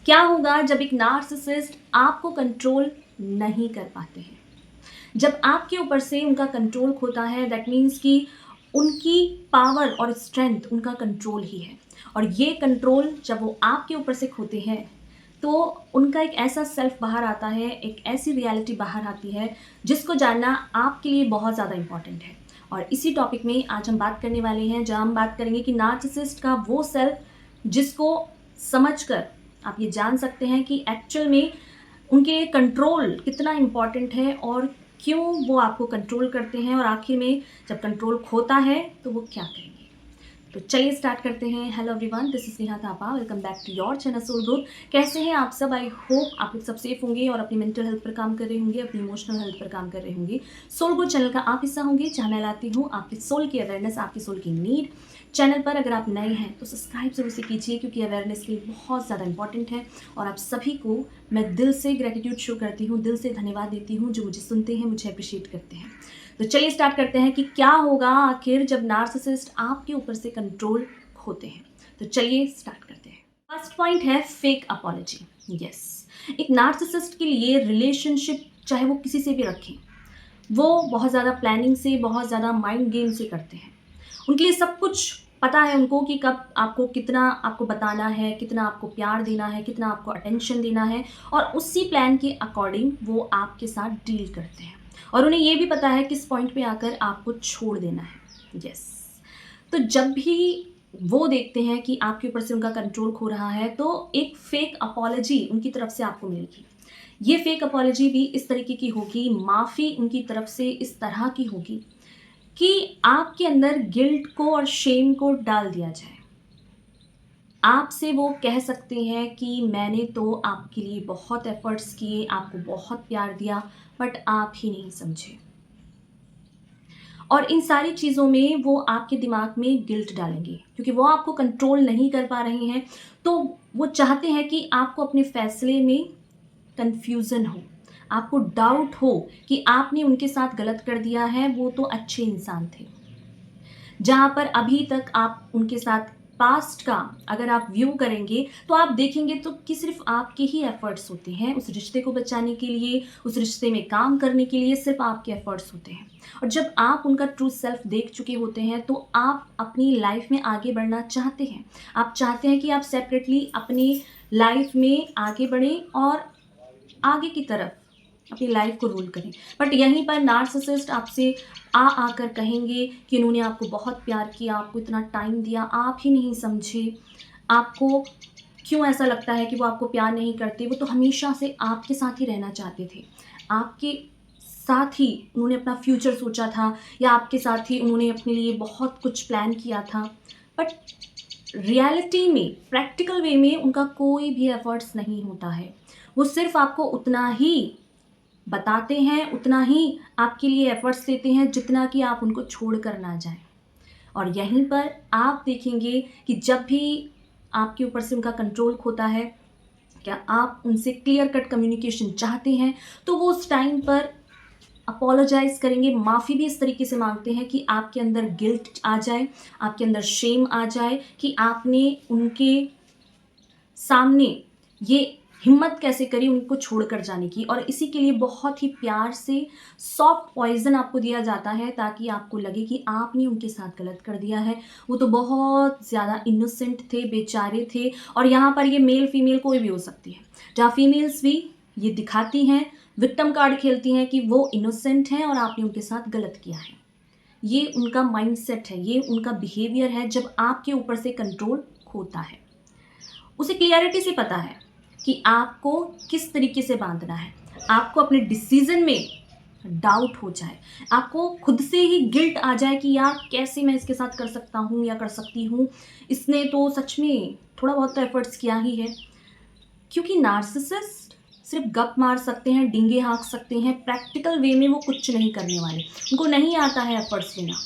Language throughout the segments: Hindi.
क्या होगा जब एक नार्सिसिस्ट आपको कंट्रोल नहीं कर पाते हैं? जब आपके ऊपर से उनका कंट्रोल खोता है, दैट मीन्स कि उनकी पावर और स्ट्रेंथ उनका कंट्रोल ही है। और ये कंट्रोल जब वो आपके ऊपर से खोते हैं, तो उनका एक ऐसा सेल्फ बाहर आता है, एक ऐसी रियलिटी बाहर आती है जिसको जानना आपके लिए बहुत ज़्यादा इम्पॉर्टेंट है। और इसी टॉपिक में आज हम बात करने वाले हैं, जहाँ हम बात करेंगे कि नार्सिसिस्ट का वो सेल्फ जिसको समझकर आप ये जान सकते हैं कि एक्चुअल में उनके लिए कंट्रोल कितना इम्पॉर्टेंट है और क्यों वो आपको कंट्रोल करते हैं, और आखिर में जब कंट्रोल खोता है तो वो क्या करेंगे। तो चलिए स्टार्ट करते हैं। Hello everyone, this is Neha Thapa, welcome back to your channel Soul Growth. कैसे हैं आप सब? आई होप आप लोग सब सेफ होंगे और अपनी मेंटल हेल्थ पर काम कर रहे होंगे, अपनी इमोशनल हेल्थ पर काम कर रहे होंगे। सोल ग्रोथ चैनल का आप हिस्सा होंगे, जहाँ मैं लाती हूँ आपकी सोल की अवेयरनेस, आपकी सोल की नीड। चैनल पर अगर आप नए हैं तो सब्सक्राइब जरूर से कीजिए, क्योंकि अवेयरनेस के लिए बहुत ज़्यादा इंपॉर्टेंट है। और आप सभी को मैं दिल से ग्रेटिट्यूड शो करती हूँ, दिल से धन्यवाद देती हूँ जो मुझे सुनते हैं, मुझे अप्रिशिएट करते हैं। तो चलिए स्टार्ट करते हैं कि क्या होगा आखिर जब नार्सिसिस्ट आपके ऊपर से कंट्रोल खोते हैं। तो चलिए स्टार्ट करते हैं। फर्स्ट पॉइंट है फेक अपॉलजी। यस, एक नार्सिसिस्ट के लिए रिलेशनशिप चाहे वो किसी से भी रखें, वो बहुत ज़्यादा प्लानिंग से, बहुत ज़्यादा माइंड गेम से करते हैं। उनके लिए सब कुछ पता है उनको कि कब आपको कितना आपको बताना है, कितना आपको प्यार देना है, कितना आपको अटेंशन देना है, और उसी प्लान के अकॉर्डिंग वो आपके साथ डील करते हैं। और उन्हें ये भी पता है किस पॉइंट पे आकर आपको छोड़ देना है। यस, तो जब भी वो देखते हैं कि आपके ऊपर से उनका कंट्रोल खो रहा है, तो एक फेक अपॉलजी उनकी तरफ से आपको मिलेगी। ये फेक अपॉलजी भी इस तरीके की होगी, माफ़ी उनकी तरफ से इस तरह की होगी कि आपके अंदर गिल्ट को और शेम को डाल दिया जाए। आपसे वो कह सकते हैं कि मैंने तो आपके लिए बहुत एफर्ट्स किए, आपको बहुत प्यार दिया, बट आप ही नहीं समझे। और इन सारी चीज़ों में वो आपके दिमाग में गिल्ट डालेंगे, क्योंकि वो आपको कंट्रोल नहीं कर पा रहे हैं। तो वो चाहते हैं कि आपको अपने फैसले में कन्फ्यूज़न हो, आपको डाउट हो कि आपने उनके साथ गलत कर दिया है, वो तो अच्छे इंसान थे। जहाँ पर अभी तक आप उनके साथ पास्ट का अगर आप व्यू करेंगे तो आप देखेंगे तो कि सिर्फ आपके ही एफर्ट्स होते हैं उस रिश्ते को बचाने के लिए, उस रिश्ते में काम करने के लिए सिर्फ आपके एफर्ट्स होते हैं। और जब आप उनका ट्रू सेल्फ देख चुके होते हैं तो आप अपनी लाइफ में आगे बढ़ना चाहते हैं। आप चाहते हैं कि आप सेपरेटली अपनी लाइफ में आगे बढ़ें और आगे की तरफ अपनी लाइफ को रूल करें। बट यहीं पर नार्सिसिस्ट आपसे आकर कहेंगे कि उन्होंने आपको बहुत प्यार किया, आपको इतना टाइम दिया, आप ही नहीं समझे। आपको क्यों ऐसा लगता है कि वो आपको प्यार नहीं करते? वो तो हमेशा से आपके साथ ही रहना चाहते थे। आपके साथ ही उन्होंने अपना फ्यूचर सोचा था, या आपके साथ ही उन्होंने अपने लिए बहुत कुछ प्लान किया था। बट रियलिटी में, प्रैक्टिकल वे में उनका कोई भी एफर्ट्स नहीं होता है। वो सिर्फ आपको उतना ही बताते हैं, उतना ही आपके लिए एफर्ट्स देते हैं जितना कि आप उनको छोड़ कर ना जाएं। और यहीं पर आप देखेंगे कि जब भी आपके ऊपर से उनका कंट्रोल खोता है, क्या आप उनसे क्लियर कट कम्युनिकेशन चाहते हैं, तो वो उस टाइम पर अपोलोजाइज़ करेंगे, माफ़ी भी इस तरीके से मांगते हैं कि आपके अंदर गिल्ट आ जाए, आपके अंदर शेम आ जाए कि आपने उनके सामने ये हिम्मत कैसे करी उनको छोड़कर जाने की। और इसी के लिए बहुत ही प्यार से सॉफ्ट पॉइज़न आपको दिया जाता है, ताकि आपको लगे कि आपने उनके साथ गलत कर दिया है। वो तो बहुत ज़्यादा इनोसेंट थे, बेचारे थे। और यहाँ पर ये मेल फीमेल कोई भी हो सकती है, जहाँ फीमेल्स भी ये दिखाती हैं, विक्टिम कार्ड खेलती हैं कि वो इनोसेंट हैं और आपने उनके साथ गलत किया है। ये उनका माइंडसेट है, ये उनका बिहेवियर है जब आपके ऊपर से कंट्रोल खोता है। उसे क्लियरिटी से पता है कि आपको किस तरीके से बांधना है। आपको अपने डिसीजन में डाउट हो जाए, आपको खुद से ही गिल्ट आ जाए कि यार कैसे मैं इसके साथ कर सकता हूँ या कर सकती हूँ, इसने तो सच में थोड़ा बहुत तो एफर्ट्स किया ही है। क्योंकि नार्सिसिस्ट सिर्फ गप मार सकते हैं, डींगे हाँक सकते हैं, प्रैक्टिकल वे में वो कुछ नहीं करने वाले। उनको नहीं आता है एफर्ट्स लेना।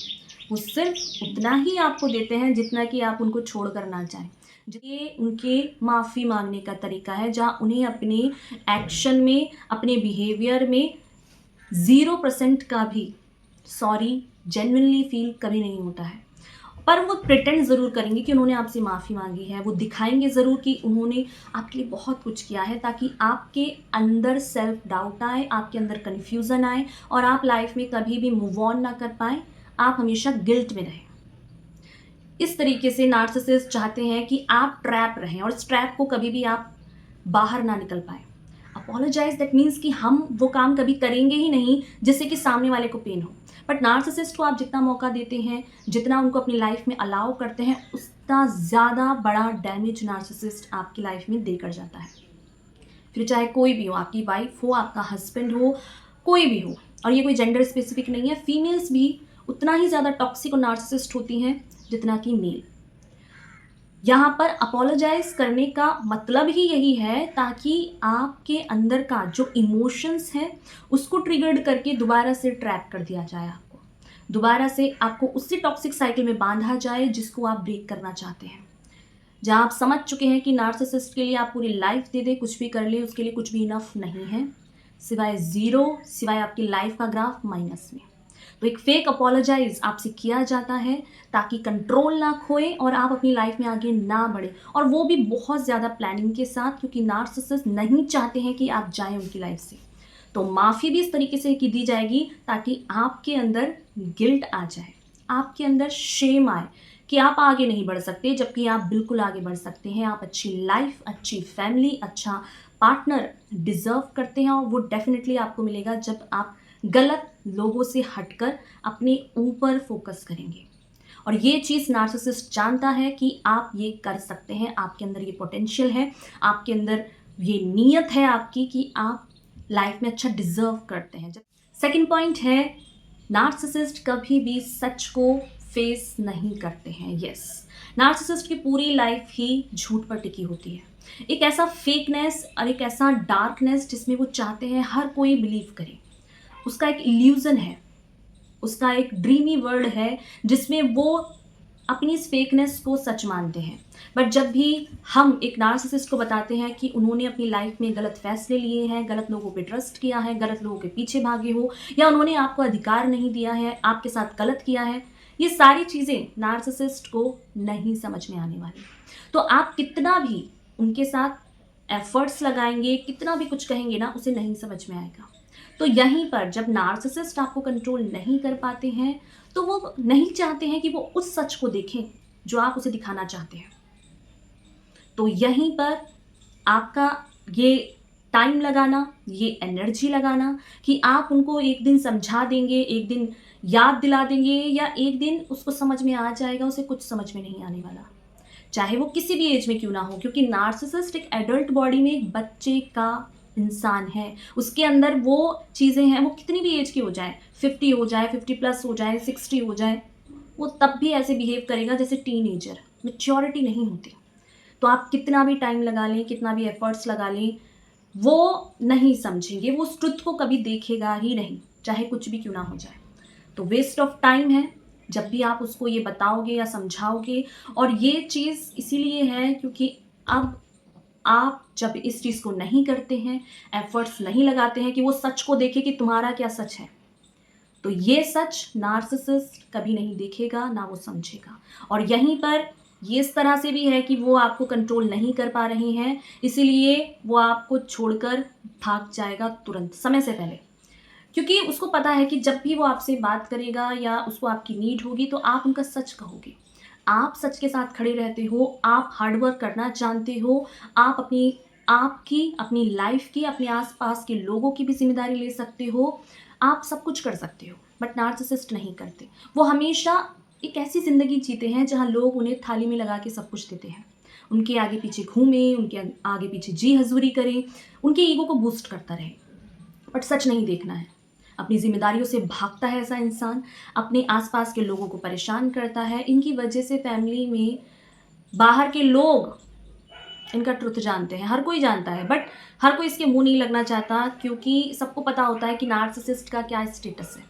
वो सिर्फ उतना ही आपको देते हैं जितना कि आप उनको छोड़ कर ना जाएं। ये उनके माफ़ी मांगने का तरीका है, जहाँ उन्हें अपने एक्शन में, अपने बिहेवियर में 0% का भी सॉरी जेन्युइनली फील कभी नहीं होता है। पर वो प्रिटेंड ज़रूर करेंगे कि उन्होंने आपसे माफ़ी मांगी है, वो दिखाएंगे ज़रूर कि उन्होंने आपके लिए बहुत कुछ किया है, ताकि आपके अंदर सेल्फ डाउट आए, आपके अंदर कन्फ्यूज़न आए और आप लाइफ में कभी भी मूव ऑन ना कर पाएँ, आप हमेशा गिल्ट में रहें। इस तरीके से नार्सिसिस्ट चाहते हैं कि आप ट्रैप रहें और इस ट्रैप को कभी भी आप बाहर ना निकल पाएँ। अपोलोजाइज़ दैट मीन्स कि हम वो काम कभी करेंगे ही नहीं जिससे कि सामने वाले को पेन हो। बट नार्सिसिस्ट को आप जितना मौका देते हैं, जितना उनको अपनी लाइफ में अलाउ करते हैं, उतना ज़्यादा बड़ा डैमेज नार्सिसिस्ट आपकी लाइफ में देकर जाता है। फिर चाहे कोई भी हो, आपकी वाइफ हो, आपका हस्बैंड हो, कोई भी हो। और ये कोई जेंडर स्पेसिफिक नहीं है, फीमेल्स भी उतना ही ज़्यादा टॉक्सिक और नार्सिसिस्ट होती हैं जितना कि मेल। यहाँ पर अपोलोजाइज़ करने का मतलब ही यही है, ताकि आपके अंदर का जो इमोशंस है उसको ट्रिगर्ड करके दोबारा से ट्रैप कर दिया जाए आपको। दोबारा से आपको उसी टॉक्सिक साइकिल में बांधा जाए जिसको आप ब्रेक करना चाहते हैं। जहाँ आप समझ चुके हैं कि नार्सिसिस्ट के लिए आप पूरी लाइफ दे दें, कुछ भी कर ले, उसके लिए कुछ भी इनफ नहीं है, सिवाय ज़ीरो, सिवाय आपकी लाइफ का ग्राफ माइनस में। तो एक फेक अपोलोजाइज़ आपसे किया जाता है ताकि कंट्रोल ना खोए और आप अपनी लाइफ में आगे ना बढ़े, और वो भी बहुत ज़्यादा प्लानिंग के साथ, क्योंकि नार्सिसिस्ट नहीं चाहते हैं कि आप जाएं उनकी लाइफ से। तो माफ़ी भी इस तरीके से की दी जाएगी ताकि आपके अंदर गिल्ट आ जाए, आपके अंदर शेम आए कि आप आगे नहीं बढ़ सकते, जबकि आप बिल्कुल आगे बढ़ सकते हैं। आप अच्छी लाइफ, अच्छी फैमिली, अच्छा पार्टनर डिज़र्व करते हैं, और वो डेफिनेटली आपको मिलेगा जब आप गलत लोगों से हटकर अपने ऊपर फोकस करेंगे। और ये चीज़ नार्सिसिस्ट जानता है कि आप ये कर सकते हैं, आपके अंदर ये पोटेंशियल है, आपके अंदर ये नीयत है आपकी कि आप लाइफ में अच्छा डिज़र्व करते हैं। सेकंड पॉइंट है, नार्सिसिस्ट कभी भी सच को फेस नहीं करते हैं। यस, नार्सिसिस्ट की पूरी लाइफ ही झूठ पर टिकी होती है। एक ऐसा फेकनेस और एक ऐसा डार्कनेस जिसमें वो चाहते हैं हर कोई बिलीव करे। उसका एक इल्यूज़न है, उसका एक ड्रीमी वर्ल्ड है जिसमें वो अपनी इस फेकनेस को सच मानते हैं। बट जब भी हम एक नार्सिसिस्ट को बताते हैं कि उन्होंने अपनी लाइफ में गलत फैसले लिए हैं, गलत लोगों पे ट्रस्ट किया है, गलत लोगों के पीछे भागे हो, या उन्होंने आपको अधिकार नहीं दिया है, आपके साथ गलत किया है, ये सारी चीज़ें नार्सिसिस्ट को नहीं समझ में आने वाली। तो आप कितना भी उनके साथ एफर्ट्स लगाएंगे, कितना भी कुछ कहेंगे ना, उसे नहीं समझ में आएगा। तो यहीं पर जब नार्सिसिस्ट आपको कंट्रोल नहीं कर पाते हैं, तो वो नहीं चाहते हैं कि वो उस सच को देखें जो आप उसे दिखाना चाहते हैं। तो यहीं पर आपका ये टाइम लगाना, ये एनर्जी लगाना कि आप उनको एक दिन समझा देंगे, एक दिन याद दिला देंगे, या एक दिन उसको समझ में आ जाएगा, उसे कुछ समझ में नहीं आने वाला, चाहे वो किसी भी एज में क्यों ना हो। क्योंकि नार्सिसिस्ट एक एडल्ट बॉडी में एक बच्चे का इंसान है, उसके अंदर वो चीज़ें हैं, वो कितनी भी एज की हो जाए, 50 हो जाए, 50+ हो जाए, 60 हो जाए, वो तब भी ऐसे बिहेव करेगा जैसे टीनेजर। मैच्योरिटी नहीं होती। तो आप कितना भी टाइम लगा लें, कितना भी एफर्ट्स लगा लें, वो नहीं समझेंगे, वो उस ट्रुथ को कभी देखेगा ही नहीं, चाहे कुछ भी क्यों ना हो जाए। तो वेस्ट ऑफ टाइम है जब भी आप उसको ये बताओगे या समझाओगे। और ये चीज़ इसीलिए है क्योंकि अब आप जब इस चीज़ को नहीं करते हैं, एफर्ट्स नहीं लगाते हैं कि वो सच को देखे कि तुम्हारा क्या सच है, तो ये सच नार्सिसिस्ट कभी नहीं देखेगा, ना वो समझेगा। और यहीं पर ये इस तरह से भी है कि वो आपको कंट्रोल नहीं कर पा रहे हैं, इसीलिए वो आपको छोड़कर भाग जाएगा तुरंत, समय से पहले। क्योंकि उसको पता है कि जब भी वो आपसे बात करेगा या उसको आपकी नीड होगी, तो आप उनका सच कहोगे। आप सच के साथ खड़े रहते हो, आप हार्ड वर्क करना जानते हो, आप अपनी लाइफ की, अपने आस-पास के लोगों की भी ज़िम्मेदारी ले सकते हो, आप सब कुछ कर सकते हो। बट नार्सिसिस्ट नहीं करते। वो हमेशा एक ऐसी ज़िंदगी जीते हैं जहाँ लोग उन्हें थाली में लगा के सब कुछ देते हैं। उनके आगे-पीछे घूमें, उनके आगे-पीछे जी हज़ूरी करें, उनके ईगो को बूस्ट करता रहे। बट सच नहीं देखना है। अपनी ज़िम्मेदारियों से भागता है ऐसा इंसान, अपने आस-पास के लोगों को परेशान करता है। इनकी वजह से फैमिली में बाहर के लोग इनका ट्रुथ जानते हैं, हर कोई जानता है, बट हर कोई इसके मुँह नहीं लगना चाहता, क्योंकि सबको पता होता है कि नार्सिसिस्ट का क्या स्टेटस है।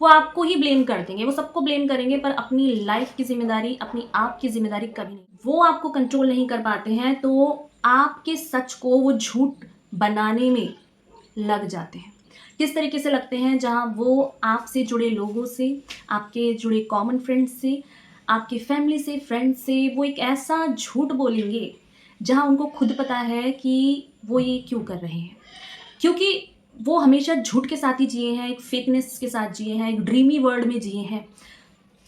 वो आपको ही ब्लेम कर देंगे, वो सबको ब्लेम करेंगे, पर अपनी लाइफ की ज़िम्मेदारी, अपनी आप की ज़िम्मेदारी कभी नहीं। वो आपको कंट्रोल नहीं कर पाते हैं, तो आपके सच को वो झूठ बनाने में लग जाते हैं। किस तरीके से लगते हैं? जहाँ वो आपसे जुड़े लोगों से, आपके जुड़े कॉमन फ्रेंड्स से आपकी फैमिली से, फ्रेंड से वो एक ऐसा झूठ बोलेंगे जहाँ उनको खुद पता है कि वो ये क्यों कर रहे हैं। क्योंकि वो हमेशा झूठ के साथ ही जिए हैं, एक फेकनेस के साथ जिए हैं, एक ड्रीमी वर्ल्ड में जिए हैं।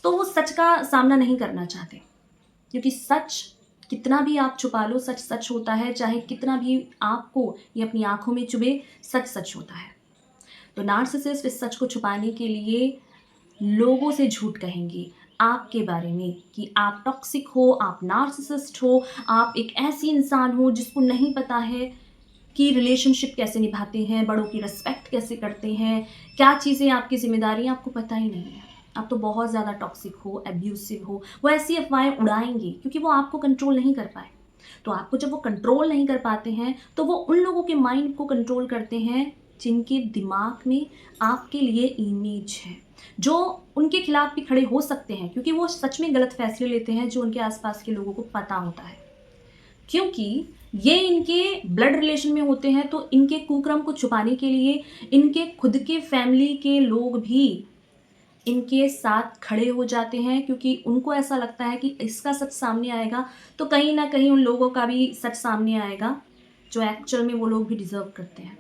तो वो सच का सामना नहीं करना चाहते, क्योंकि सच कितना भी आप छुपा लो, सच सच होता है, चाहे कितना भी आपको ये अपनी आँखों में चुभे, सच सच होता है। तो नार्सिसिस्ट इस सच को छुपाने के लिए लोगों से झूठ कहेंगे आपके बारे में कि आप टॉक्सिक हो, आप नार्सिसिस्ट हो, आप एक ऐसी इंसान हो जिसको नहीं पता है कि रिलेशनशिप कैसे निभाते हैं, बड़ों की रिस्पेक्ट कैसे करते हैं, क्या चीज़ें आपकी ज़िम्मेदारी हैं, आपको पता ही नहीं है। आप तो बहुत ज़्यादा टॉक्सिक हो, एब्यूसिव हो। वो ऐसी अफवाहें उड़ाएँगे क्योंकि वो आपको कंट्रोल नहीं कर पाए। तो आपको जब वो कंट्रोल नहीं कर पाते हैं, तो वो उन लोगों के माइंड को कंट्रोल करते हैं जिनके दिमाग में आपके लिए इमेज है, जो उनके खिलाफ भी खड़े हो सकते हैं, क्योंकि वो सच में गलत फैसले लेते हैं जो उनके आसपास के लोगों को पता होता है। क्योंकि ये इनके ब्लड रिलेशन में होते हैं, तो इनके कुकर्म को छुपाने के लिए इनके खुद के फैमिली के लोग भी इनके साथ खड़े हो जाते हैं, क्योंकि उनको ऐसा लगता है कि इसका सच सामने आएगा तो कहीं ना कहीं उन लोगों का भी सच सामने आएगा, जो एक्चुअल में वो लोग भी डिज़र्व करते हैं।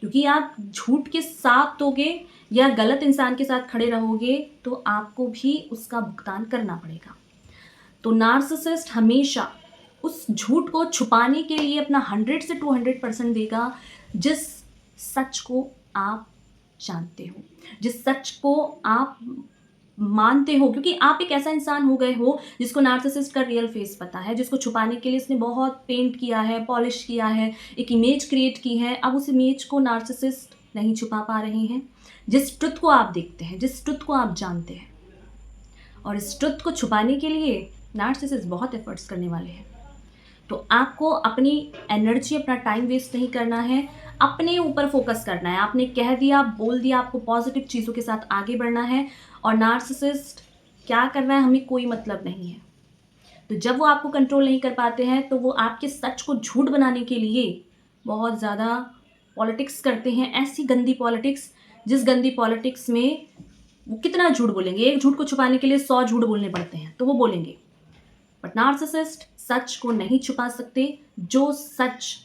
क्योंकि आप झूठ के साथ दोगे या गलत इंसान के साथ खड़े रहोगे तो आपको भी उसका भुगतान करना पड़ेगा। तो नार्सिसिस्ट हमेशा उस झूठ को छुपाने के लिए अपना 100 से 200% देगा, जिस सच को आप जानते हो, जिस सच को आप मानते हो, क्योंकि आप एक ऐसा इंसान हो गए हो जिसको नार्सिसिस्ट का रियल फेस पता है, जिसको छुपाने के लिए इसने बहुत पेंट किया है, पॉलिश किया है, एक इमेज क्रिएट की है। अब उस इमेज को नार्सिसिस्ट नहीं छुपा पा रहे हैं, जिस ट्रुथ को आप देखते हैं, जिस ट्रुथ को आप जानते हैं। और इस ट्रुथ को छुपाने के लिए नार्सिसिस्ट बहुत एफर्ट्स करने वाले हैं। तो आपको अपनी एनर्जी, अपना टाइम वेस्ट नहीं करना है, अपने ऊपर फोकस करना है। आपने कह दिया, बोल दिया, आपको पॉजिटिव चीज़ों के साथ आगे बढ़ना है। और नार्सिसिस्ट क्या कर रहा है हमें कोई मतलब नहीं है। तो जब वो आपको कंट्रोल नहीं कर पाते हैं तो वो आपके सच को झूठ बनाने के लिए बहुत ज़्यादा पॉलिटिक्स करते हैं, ऐसी गंदी पॉलिटिक्स, जिस गंदी पॉलिटिक्स में वो कितना झूठ बोलेंगे। एक झूठ को छुपाने के लिए 100 झूठ बोलने पड़ते हैं, तो वो बोलेंगे। बट नार्सिसिस्ट सच को नहीं छुपा सकते। जो सच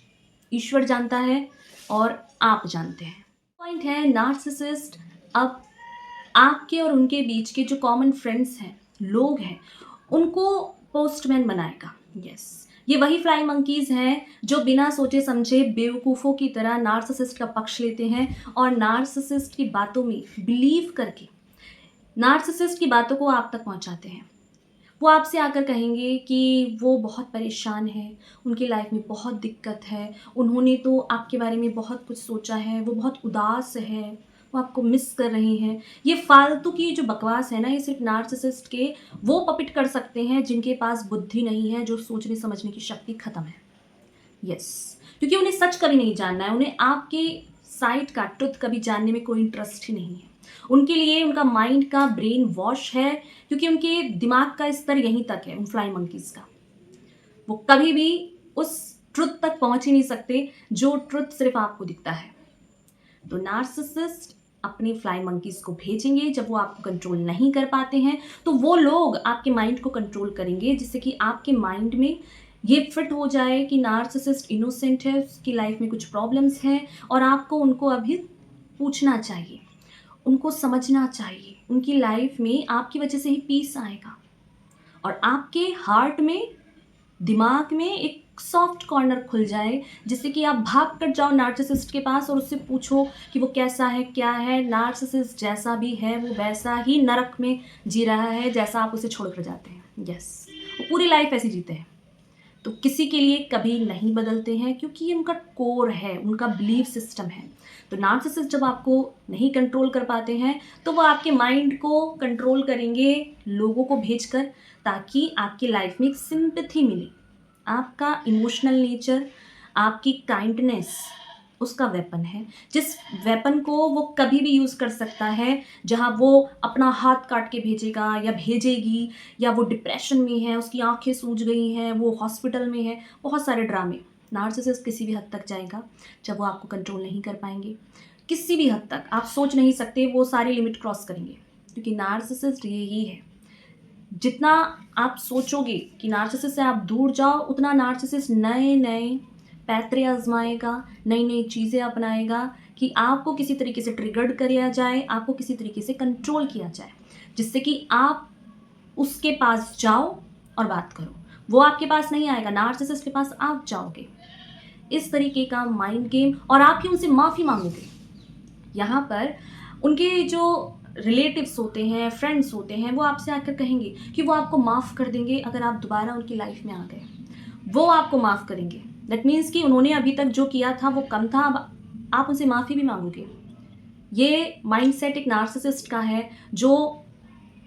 ईश्वर जानता है और आप जानते हैं। पॉइंट है, नार्सिसिस्ट अब आपके और उनके बीच के जो कॉमन फ्रेंड्स हैं, लोग हैं, उनको पोस्टमैन बनाएगा। यस, ये वही फ्लाई मंकीज हैं जो बिना सोचे समझे बेवकूफ़ों की तरह नार्सिसिस्ट का पक्ष लेते हैं और नार्सिसिस्ट की बातों में बिलीव करके नार्सिसिस्ट की बातों को आप तक पहुंचाते हैं। वो आपसे आकर कहेंगे कि वो बहुत परेशान है, उनकी लाइफ में बहुत दिक्कत है, उन्होंने तो आपके बारे में बहुत कुछ सोचा है, वो बहुत उदास है, वो आपको मिस कर रहे हैं। ये फालतू की जो बकवास है ना, ये सिर्फ नार्सिसिस्ट के वो पपिट कर सकते हैं जिनके पास बुद्धि नहीं है, जो सोचने समझने की शक्ति ख़त्म है। यस, क्योंकि उन्हें सच कभी नहीं जानना है, उन्हें आपके साइड का ट्रुथ कभी जानने में कोई इंटरेस्ट ही नहीं है। उनके लिए उनका माइंड का ब्रेन वॉश है, क्योंकि उनके दिमाग का स्तर यहीं तक है, उन फ्लाई मंकीज का। वो कभी भी उस ट्रुथ तक पहुंच ही नहीं सकते जो ट्रुथ सिर्फ आपको दिखता है। तो नार्सिसिस्ट अपने फ्लाई मंकीज को भेजेंगे जब वो आपको कंट्रोल नहीं कर पाते हैं, तो वो लोग आपके माइंड को कंट्रोल करेंगे, जिससे कि आपके माइंड में ये फिट हो जाए कि नार्सिसिस्ट इनोसेंट है, उसकी लाइफ में कुछ प्रॉब्लम्स हैं और आपको उनको अभी पूछना चाहिए, उनको समझना चाहिए। उनकी लाइफ में आपकी वजह से ही पीस आएगा और आपके हार्ट में, दिमाग में एक सॉफ्ट कॉर्नर खुल जाए, जिससे कि आप भाग कर जाओ नार्सिसिस्ट के पास और उससे पूछो कि वो कैसा है, क्या है। नार्सिसिस्ट जैसा भी है वो वैसा ही नरक में जी रहा है जैसा आप उसे छोड़ कर जाते हैं। यस, वो पूरी लाइफ ऐसी जीते हैं, तो किसी के लिए कभी नहीं बदलते हैं, क्योंकि ये उनका कोर है, उनका बिलीफ सिस्टम है। तो नार्सिसिस्ट जब आपको नहीं कंट्रोल कर पाते हैं तो वो आपके माइंड को कंट्रोल करेंगे लोगों को भेजकर, ताकि आपकी लाइफ में एक सिंपैथी मिले। आपका इमोशनल नेचर, आपकी काइंडनेस उसका वेपन है, जिस वेपन को वो कभी भी यूज़ कर सकता है, जहाँ वो अपना हाथ काट के भेजेगा या भेजेगी, या वो डिप्रेशन में है, उसकी आंखें सूज गई हैं, वो हॉस्पिटल में है, बहुत सारे ड्रामे। नार्सिसिस्ट किसी भी हद तक जाएगा जब वो आपको कंट्रोल नहीं कर पाएंगे। किसी भी हद तक आप सोच नहीं सकते, वो सारी लिमिट क्रॉस करेंगे, क्योंकि नार्सिसिस्ट यही है। जितना आप सोचोगे कि नार्सिसिस्ट से आप दूर जाओ, उतना नार्सिसिस्ट नए नए पैतरे आजमाएगा, नई नई चीज़ें अपनाएगा कि आपको किसी तरीके से ट्रिगर्ड किया जाए, आपको किसी तरीके से कंट्रोल किया जाए, जिससे कि आप उसके पास जाओ और बात करो। वो आपके पास नहीं आएगा, नार्सिसिस्ट के पास आप जाओगे। इस तरीके का माइंड गेम, और आप ही उनसे माफ़ी मांगोगे। यहाँ पर उनके जो रिलेटिव्स होते हैं, फ्रेंड्स होते हैं, वो आपसे आकर कहेंगे कि वो आपको माफ़ कर देंगे अगर आप दोबारा उनकी लाइफ में आ गए। वो आपको माफ़ करेंगे। दैट मीन्स कि उन्होंने अभी तक जो किया था वो कम था, अब आप उनसे माफ़ी भी मांगोगे। ये माइंडसेट एक नार्सिसिस्ट का है, जो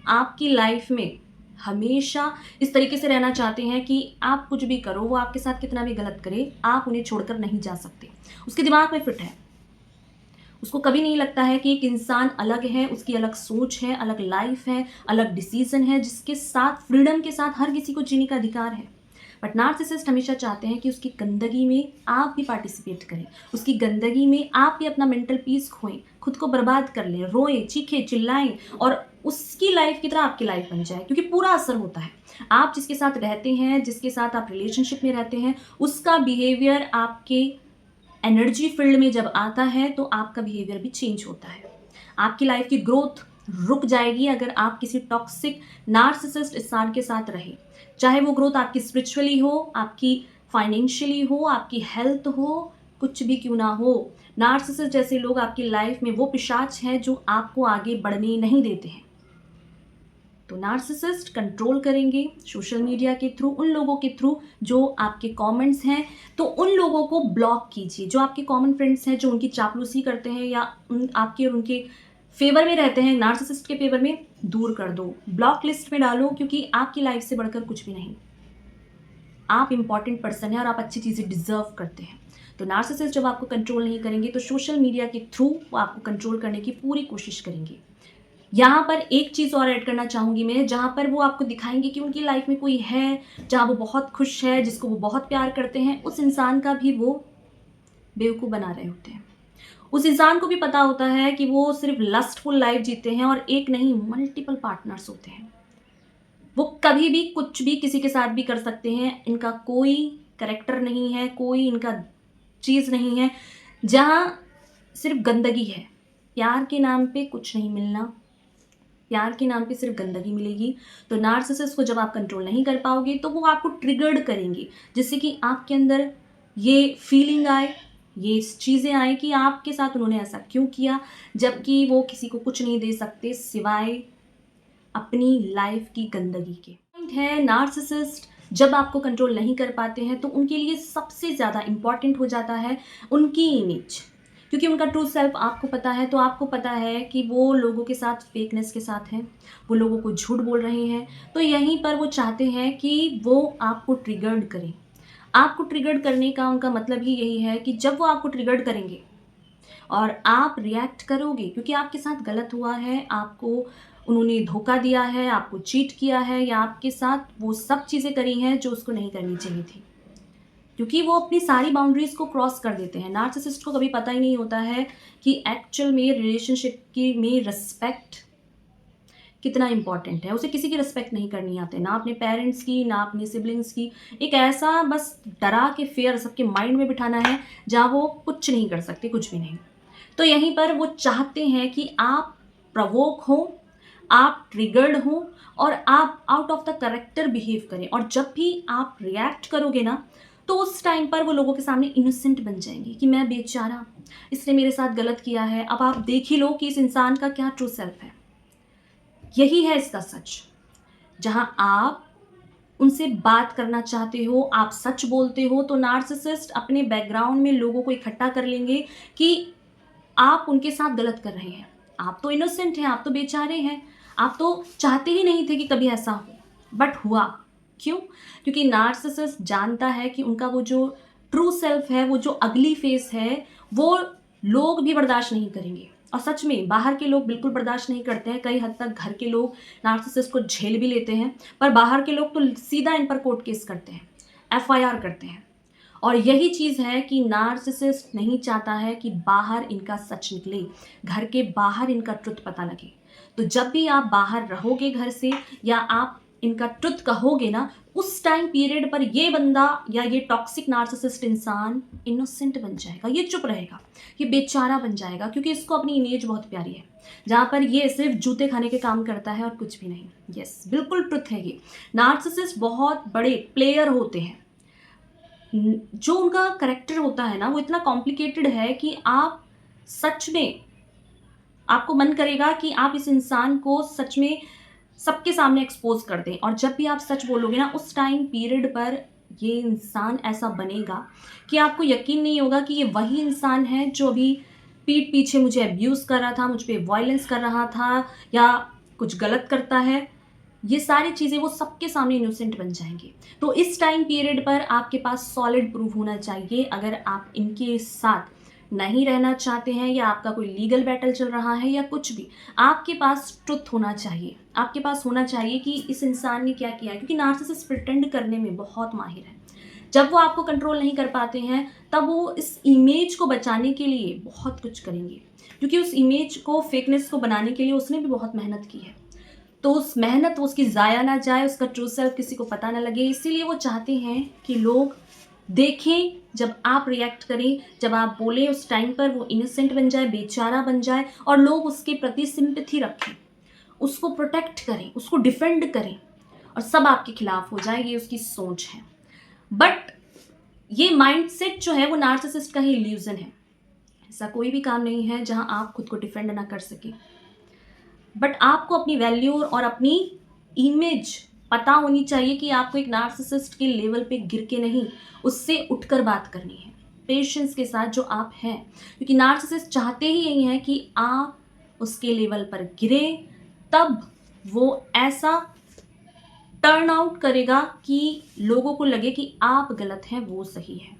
आपकी लाइफ में हमेशा इस तरीके से रहना चाहते हैं कि आप कुछ भी करो, वो आपके साथ कितना भी गलत करे, आप उन्हें छोड़कर नहीं जा सकते। उसके दिमाग में फिट है। उसको कभी नहीं लगता है कि एक इंसान अलग है, उसकी अलग सोच है, अलग लाइफ है, अलग डिसीजन है, जिसके साथ फ्रीडम के साथ हर किसी को जीने का अधिकार है। बट नार्सिसिस्ट हमेशा चाहते हैं कि उसकी गंदगी में आप भी पार्टिसिपेट करें, उसकी गंदगी में आप भी अपना मेंटल पीस खोएं, खुद को बर्बाद कर लें, रोएं, चीखें, चिल्लाएं, और उसकी लाइफ की तरह आपकी लाइफ बन जाए, क्योंकि पूरा असर होता है। आप जिसके साथ रहते हैं, जिसके साथ आप रिलेशनशिप में रहते हैं, उसका बिहेवियर आपके एनर्जी फील्ड में जब आता है तो आपका बिहेवियर भी चेंज होता है। आपकी लाइफ की ग्रोथ रुक जाएगी अगर आप किसी टॉक्सिक नार्सिसिस्ट इंसान के साथ रहे। चाहे वो ग्रोथ आपकी स्पिरिचुअली हो, आपकी फाइनेंशियली हो, आपकी हेल्थ हो, कुछ भी क्यों ना हो, नार्सिसिस्ट जैसे लोग आपकी लाइफ में वो पिशाच हैं जो आपको आगे बढ़ने नहीं देते हैं। तो नार्सिसिस्ट कंट्रोल करेंगे सोशल मीडिया के थ्रू, उन लोगों के थ्रू जो आपके कमेंट्स हैं, तो उन लोगों को ब्लॉक कीजिए। जो आपके कॉमन फ्रेंड्स हैं, जो उनकी चापलूसी करते हैं या आपके और उनके फेवर में रहते हैं, नार्सिसिस्ट के फेवर में, दूर कर दो, ब्लॉक लिस्ट में डालो, क्योंकि आपकी लाइफ से बढ़कर कुछ भी नहीं। आप इंपॉर्टेंट पर्सन हैं और आप अच्छी चीज़ें डिजर्व करते हैं। तो नार्सिसिस्ट जब आपको कंट्रोल नहीं करेंगे तो सोशल मीडिया के थ्रू वो आपको कंट्रोल करने की पूरी कोशिश करेंगे। यहाँ पर एक चीज़ और ऐड करना चाहूँगी मैं, जहाँ पर वो आपको दिखाएंगे कि उनकी लाइफ में कोई है, जहाँ वो बहुत खुश है, जिसको वो बहुत प्यार करते हैं, उस इंसान का भी वो बेवकूफ़ बना रहे होते हैं। उस इंसान को भी पता होता है कि वो सिर्फ लस्टफुल लाइफ जीते हैं और एक नहीं मल्टीपल पार्टनर्स होते हैं। वो कभी भी कुछ भी किसी के साथ भी कर सकते हैं। इनका कोई कैरेक्टर नहीं है, कोई इनका चीज़ नहीं है, जहाँ सिर्फ गंदगी है। प्यार के नाम पे कुछ नहीं मिलना, प्यार के नाम पे सिर्फ गंदगी मिलेगी। तो नार्सिसिस्ट को जब आप कंट्रोल नहीं कर पाओगे तो वो आपको ट्रिगर्ड करेंगे, जिससे कि आपके अंदर ये फीलिंग आए, ये चीज़ें आए कि आपके साथ उन्होंने ऐसा क्यों किया, जबकि वो किसी को कुछ नहीं दे सकते सिवाय अपनी लाइफ की गंदगी के। पॉइंट है, नार्सिसिस्ट जब आपको कंट्रोल नहीं कर पाते हैं तो उनके लिए सबसे ज़्यादा इम्पॉर्टेंट हो जाता है उनकी इमेज, क्योंकि उनका ट्रू सेल्फ आपको पता है। तो आपको पता है कि वो लोगों के साथ फेकनेस के साथ हैं, वो लोगों को झूठ बोल रहे हैं। तो यहीं पर वो चाहते हैं कि वो आपको ट्रिगर्ड करें। आपको ट्रिगर्ड करने का उनका मतलब ही यही है कि जब वो आपको ट्रिगर्ड करेंगे और आप रिएक्ट करोगे, क्योंकि आपके साथ गलत हुआ है, आपको उन्होंने धोखा दिया है, आपको चीट किया है, या आपके साथ वो सब चीज़ें करी हैं जो उसको नहीं करनी चाहिए थी, क्योंकि वो अपनी सारी बाउंड्रीज़ को क्रॉस कर देते हैं। नार्सिसिस्ट को कभी पता ही नहीं होता है कि एक्चुअल में रिलेशनशिप की में रिस्पेक्ट कितना इंपॉर्टेंट है। उसे किसी की रिस्पेक्ट नहीं करनी आती, ना अपने पेरेंट्स की, ना अपने सिबलिंग्स की। एक ऐसा बस डरा के फेयर सबके माइंड में बिठाना है जहाँ वो कुछ नहीं कर सकते, कुछ भी नहीं। तो यहीं पर वो चाहते हैं कि आप प्रवोक हो, आप ट्रिगर्ड हो, और आप out of the character behave करें। और जब भी आप रिएक्ट करोगे ना, तो उस टाइम पर वो लोगों के सामने इनोसेंट बन जाएंगे कि मैं बेचारा, इसने मेरे साथ गलत किया है। अब आप देख ही लो कि इस इंसान का क्या ट्रू सेल्फ है। यही है इसका सच। जहाँ आप उनसे बात करना चाहते हो, आप सच बोलते हो, तो नार्सिसिस्ट अपने बैकग्राउंड में लोगों को इकट्ठा कर लेंगे कि आप उनके साथ गलत कर रहे हैं। आप तो इनोसेंट हैं, आप तो बेचारे हैं, आप तो चाहते ही नहीं थे कि कभी ऐसा हो, बट हुआ। क्यों? क्योंकि नार्सिसिस्ट जानता है कि उनका वो जो ट्रू सेल्फ है, वो जो अगली फेस है, वो लोग भी बर्दाश्त नहीं करेंगे। और सच में बाहर के लोग बिल्कुल बर्दाश्त नहीं करते हैं। कई हद तक घर के लोग नार्सिसिस्ट को झेल भी लेते हैं, पर बाहर के लोग तो सीधा इन पर कोर्ट केस करते हैं, एफआईआर करते हैं। और यही चीज़ है कि नार्सिसिस्ट नहीं चाहता है कि बाहर इनका सच निकले, घर के बाहर इनका ट्रुथ पता लगे। तो जब भी आप बाहर रहोगे घर से, या आप इनका ट्रुथ कहोगे ना, उस टाइम पीरियड पर ये बंदा या ये टॉक्सिक नार्सिसिस्ट इंसान इनोसेंट बन जाएगा, ये चुप रहेगा, ये बेचारा बन जाएगा, क्योंकि इसको अपनी इमेज बहुत प्यारी है, जहाँ पर ये सिर्फ जूते खाने के काम करता है और कुछ भी नहीं। यस, बिल्कुल ट्रुथ है ये। नार्सिसिस्ट बहुत बड़े प्लेयर होते हैं। जो उनका करेक्टर होता है ना, वो इतना कॉम्प्लिकेटेड है कि आप सच में, आपको मन करेगा कि आप इस इंसान को सच में सबके सामने एक्सपोज कर दें। और जब भी आप सच बोलोगे ना, उस टाइम पीरियड पर ये इंसान ऐसा बनेगा कि आपको यकीन नहीं होगा कि ये वही इंसान है जो अभी पीठ पीछे मुझे अब्यूज़ कर रहा था, मुझ पे वायलेंस कर रहा था या कुछ गलत करता है। ये सारी चीज़ें वो सबके सामने इनोसेंट बन जाएंगी। तो इस टाइम पीरियड पर आपके पास सॉलिड प्रूफ होना चाहिए। अगर आप इनके साथ नहीं रहना चाहते हैं या आपका कोई लीगल बैटल चल रहा है या कुछ भी, आपके पास ट्रुथ होना चाहिए। आपके पास होना चाहिए कि इस इंसान ने क्या किया है, क्योंकि नार्सिसिस्ट प्रिटेंड करने में बहुत माहिर है। जब वो आपको कंट्रोल नहीं कर पाते हैं, तब वो इस इमेज को बचाने के लिए बहुत कुछ करेंगे, क्योंकि उस इमेज को, फेकनेस को बनाने के लिए उसने भी बहुत मेहनत की है। तो उस मेहनत वो उसकी ज़ाया ना जाए, उसका ट्रू सेल्फ किसी को पता ना लगे, इसीलिए वो चाहते हैं कि लोग देखें, जब आप रिएक्ट करें, जब आप बोलें, उस टाइम पर वो इनोसेंट बन जाए, बेचारा बन जाए, और लोग उसके प्रति सिंपैथी रखें, उसको प्रोटेक्ट करें, उसको डिफेंड करें, और सब आपके खिलाफ हो जाए। ये उसकी सोच है। बट ये माइंडसेट जो है वो नार्सिसिस्ट का ही इल्यूजन है। ऐसा कोई भी काम नहीं है जहां आप खुद को डिफेंड ना कर सकें। बट आपको अपनी वैल्यू और अपनी इमेज पता होनी चाहिए कि आपको एक नार्सिसिस्ट के लेवल पे गिर के नहीं, उससे उठकर बात करनी है, पेशेंस के साथ जो आप हैं, क्योंकि नार्सिसिस्ट चाहते ही यही है कि आप उसके लेवल पर गिरे, तब वो ऐसा टर्न आउट करेगा कि लोगों को लगे कि आप गलत हैं, वो सही है।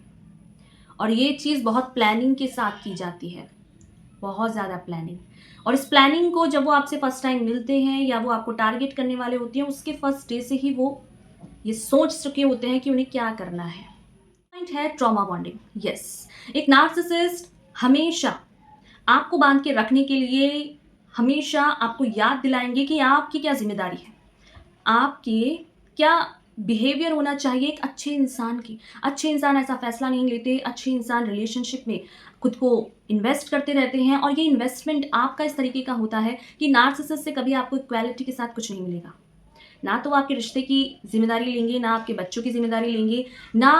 और ये चीज़ बहुत प्लानिंग के साथ की जाती है, बहुत ज़्यादा प्लानिंग। और इस प्लानिंग को जब वो आपसे फर्स्ट टाइम मिलते हैं या वो आपको टारगेट करने वाले होते हैं, उसके फर्स्ट डे से ही वो ये सोच चुके होते हैं कि उन्हें क्या करना है। पॉइंट है ट्रॉमा बॉन्डिंग। यस, एक नार्सिसिस्ट हमेशा आपको बांध के रखने के लिए हमेशा आपको याद दिलाएंगे कि आपकी क्या जिम्मेदारी है, आपके क्या बिहेवियर होना चाहिए एक अच्छे इंसान की। अच्छे इंसान ऐसा फैसला नहीं लेते, अच्छे इंसान रिलेशनशिप में खुद को इन्वेस्ट करते रहते हैं, और ये इन्वेस्टमेंट आपका इस तरीके का होता है कि नार्सिसिस्ट से कभी आपको इक्वालिटी के साथ कुछ नहीं मिलेगा। ना तो वो आपके रिश्ते की जिम्मेदारी लेंगे, ना आपके बच्चों की जिम्मेदारी लेंगे, ना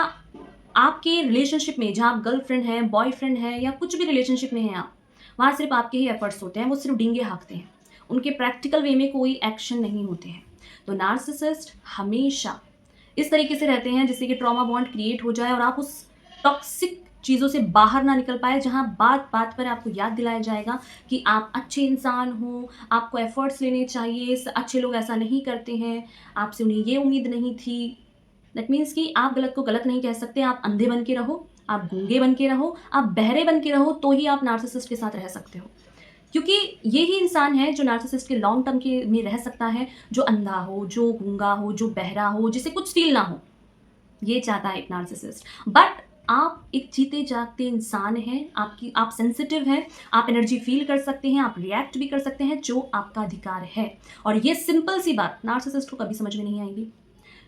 आपके रिलेशनशिप में जहाँ आप गर्लफ्रेंड हैं, बॉयफ्रेंड हैं, या कुछ भी रिलेशनशिप में हैं आप, वहाँ सिर्फ आपके ही एफर्ट्स होते हैं, वो सिर्फ डींगे हाँकते हैं, उनके प्रैक्टिकल वे में कोई एक्शन नहीं होते हैं। तो नार्सिसिस्ट हमेशा इस तरीके से रहते हैं जिससे कि ट्रॉमा बॉन्ड क्रिएट हो जाए और आप उस टॉक्सिक चीज़ों से बाहर ना निकल पाए, जहाँ बात बात पर आपको याद दिलाया जाएगा कि आप अच्छे इंसान हो, आपको एफर्ट्स लेने चाहिए, अच्छे लोग ऐसा नहीं करते हैं, आपसे उन्हें ये उम्मीद नहीं थी। दैट मीन्स कि आप गलत को गलत नहीं कह सकते, आप अंधे बन के रहो, आप गूंगे बन के रहो, आप बहरे बन के रहो, तो ही आप नार्सिसिस्ट के साथ रह सकते हो। क्योंकि यही इंसान है जो नार्सिसिस्ट के लॉन्ग टर्म के में रह सकता है, जो अंधा हो, जो गूंगा हो, जो बहरा हो, जिसे कुछ फील ना हो। ये चाहता है एक नार्सिसिस्ट। बट आप एक जीते जागते इंसान हैं, आप सेंसिटिव हैं, आप एनर्जी फील कर सकते हैं, आप रिएक्ट भी कर सकते हैं, जो आपका अधिकार है। और ये सिंपल सी बात नार्सिसिस्ट को कभी समझ में नहीं आएगी,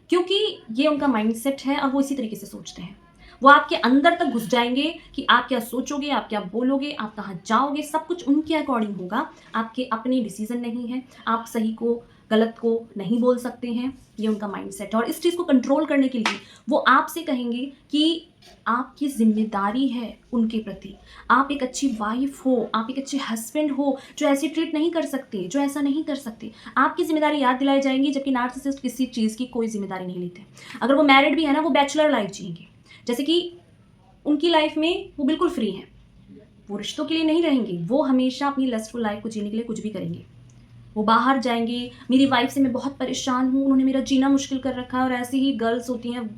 क्योंकि ये उनका माइंडसेट है और वो इसी तरीके से सोचते हैं। वो आपके अंदर तक घुस जाएंगे कि आप क्या सोचोगे, आप क्या बोलोगे, आप कहाँ जाओगे, सब कुछ उनके अकॉर्डिंग होगा। आपके अपने डिसीजन नहीं है, आप सही को गलत को नहीं बोल सकते हैं। ये उनका माइंडसेट है। और इस चीज़ को कंट्रोल करने के लिए वो आपसे कहेंगे कि आपकी जिम्मेदारी है उनके प्रति, आप एक अच्छी वाइफ हो, आप एक अच्छे हस्बैंड हो, जो ऐसे ट्रीट नहीं कर सकते, जो ऐसा नहीं कर सकते। आपकी जिम्मेदारी याद दिलाई जाएंगी, जबकि नार्सिसिस्ट किसी चीज़ की कोई जिम्मेदारी नहीं लेते। अगर वो मैरिड भी है ना, वो बैचलर लाइफ जिएंगे, जैसे कि उनकी लाइफ में वो बिल्कुल फ्री हैं, वो रिश्तों के लिए नहीं रहेंगे, वो हमेशा अपनी लस्टफुल लाइफ को जीने के लिए कुछ भी करेंगे। वो बाहर जाएंगे, मेरी वाइफ से मैं बहुत परेशान हूँ, उन्होंने मेरा जीना मुश्किल कर रखा है। और ऐसी ही गर्ल्स होती हैं,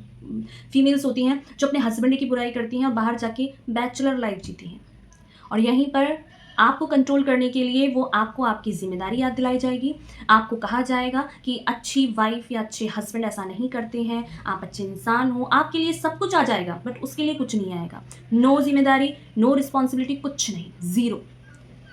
फीमेल्स होती हैं, जो अपने हस्बैंड की बुराई करती हैं और बाहर जाके बैचलर लाइफ जीती हैं। और यहीं पर आपको कंट्रोल करने के लिए वो आपको आपकी जिम्मेदारी याद दिलाई जाएगी। आपको कहा जाएगा कि अच्छी वाइफ या अच्छे हस्बैंड ऐसा नहीं करते हैं, आप अच्छे इंसान हो, आपके लिए सब कुछ आ जाएगा, बट उसके लिए कुछ नहीं आएगा। नो जिम्मेदारी, नो रिस्पॉन्सिबिलिटी, कुछ नहीं, ज़ीरो।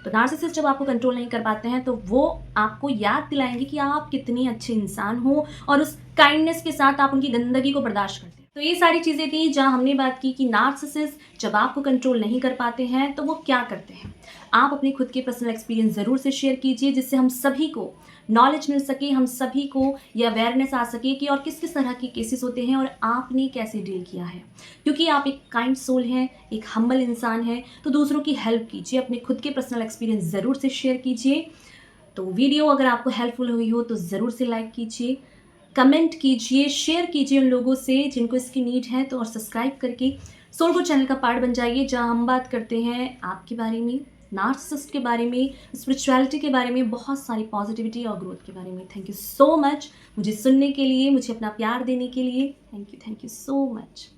तो नार्सिसिस्ट जब आपको कंट्रोल नहीं कर पाते हैं तो वो आपको याद दिलाएंगे कि आप कितनी अच्छे इंसान हो और उस काइंडनेस के साथ आप उनकी गंदगी को बर्दाश्त करते हैं। तो ये सारी चीज़ें थी जहाँ हमने बात की कि नार्सिसिस्ट जब आपको कंट्रोल नहीं कर पाते हैं तो वो क्या करते हैं। आप अपने खुद के पर्सनल एक्सपीरियंस ज़रूर से शेयर कीजिए जिससे हम सभी को नॉलेज मिल सके, हम सभी को ये अवेयरनेस आ सके कि और किस किस तरह के केसेस होते हैं और आपने कैसे डील किया है। क्योंकि आप एक काइंड सोल हैं, एक हम्बल इंसान हैं, तो दूसरों की हेल्प कीजिए, अपने खुद के पर्सनल एक्सपीरियंस ज़रूर से शेयर कीजिए। तो वीडियो अगर आपको हेल्पफुल हुई हो तो ज़रूर से लाइक कीजिए, कमेंट कीजिए, शेयर कीजिए उन लोगों से जिनको इसकी नीड है, तो और सब्सक्राइब करके सोल गुड चैनल का पार्ट बन जाइए जहाँ हम बात करते हैं आपके बारे में, नार्सिसिस्ट के बारे में, स्पिरिचुअलिटी के बारे में, बहुत सारी पॉजिटिविटी और ग्रोथ के बारे में। थैंक यू सो मच मुझे सुनने के लिए, मुझे अपना प्यार देने के लिए। Thank you so much.